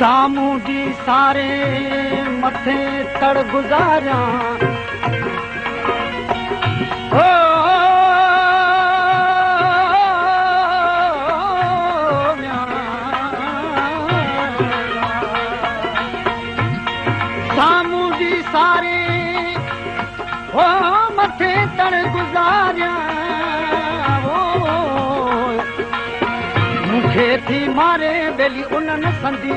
सामूं जी सारे मथे तड़ गुज़ारियां सामूं जी सारे हो मथे तड़ गुज़ारियां मूंखे थी मारे बेली उन्हनि संदी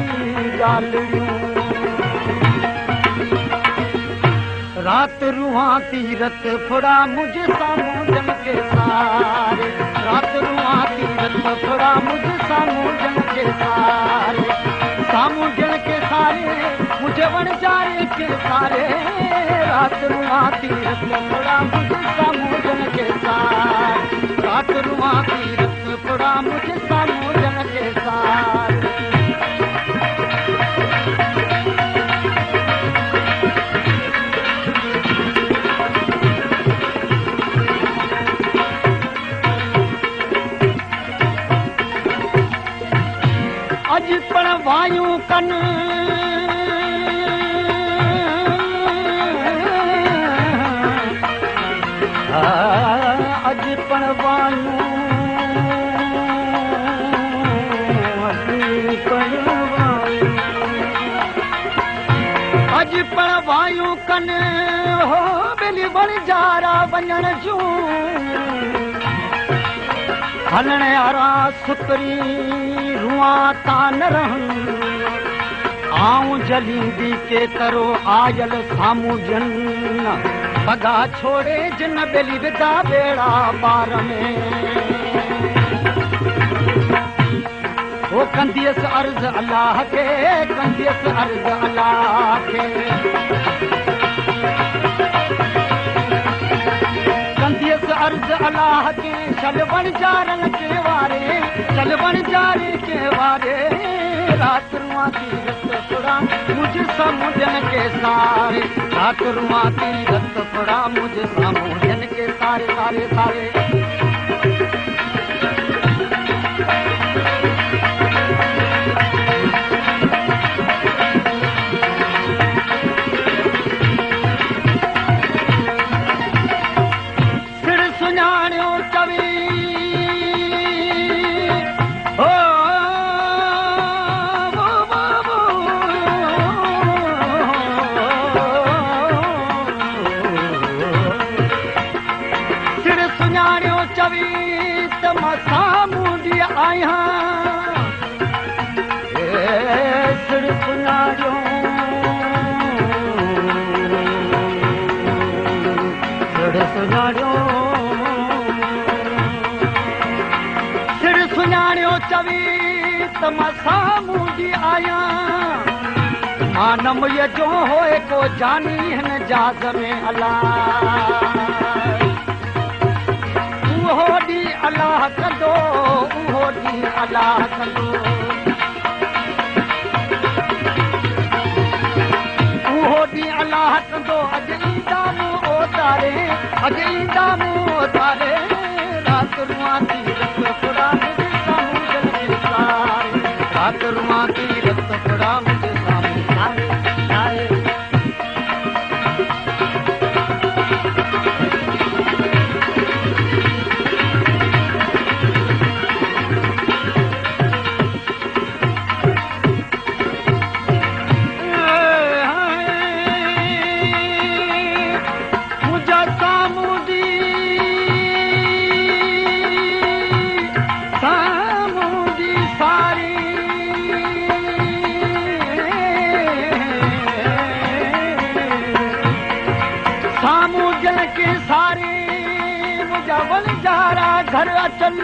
ॻाल्हियूं रात रुआ तीरत फुड़ा मुझ सामूं जन के सारे रात रुआ तीरत फुड़ा मुझ सामूं जन के सारे सामूं जन के सारे मुझे वणजारे के सारे रात रुआ तीरत फुड़ा मुझ सामूं जन के सारे रात रुआ तीरत फुड़ा मुझ सामूं जन के सारे अज पण वायूं कन अज पण वायूं अज पण वायूं कन हो बेली वणजारा वञण जूं हलण यारा सुतरी रुआ तान रहन आऊं जलींदी के करो आयल सामूं जन पगा छोड़े जिन बेली विदा बेड़ा बार में वो कंदियस अर्ज अल्लाह के कंदियस अर्ज अल्लाह के कंदियस अर्ज अल्लाह के चल वणजारन के वारे चल वणजारे के वारे रात रुआ तीरत फुड़ा मुझ सामूं जन के सारे रात रुआ तीरत फुड़ा मुझ सामूं जन के सारे सारे सारे सामूं जी आहियां सिर सुञाणियो सिर सुञाणियो सिर सुञाणियो चवी त मां सामूं जी आहियां मां न मुंहिंजो जो होए को जानी हिन जाज़ में अलाह उहो ॾींहुं अलाह कंदो उहो ॾींहुं अलाह कंदो उहो ॾींहुं अलाह कंदो अॼु ईंदा मूं ओतारे अॼु ईंदा मूं ओतारे रात रुआ तीरत फुड़ा मुझ सामूं जन के सारे रात रुआ तीरत फुड़ा मुझ सामूं सारे सारे सामूं जन के सारे मुझा वणजारा घर अचन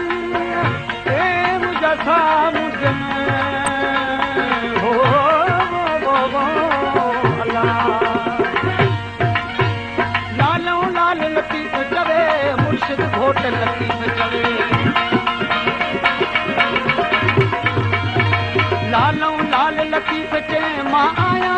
मुझा सामूं जन हो अल्लाह लालूं लाल लतीफ़ चवे मुर्शिद घोट लतीफ़ चवे लालूं लाल लतीफ़ चे मां आया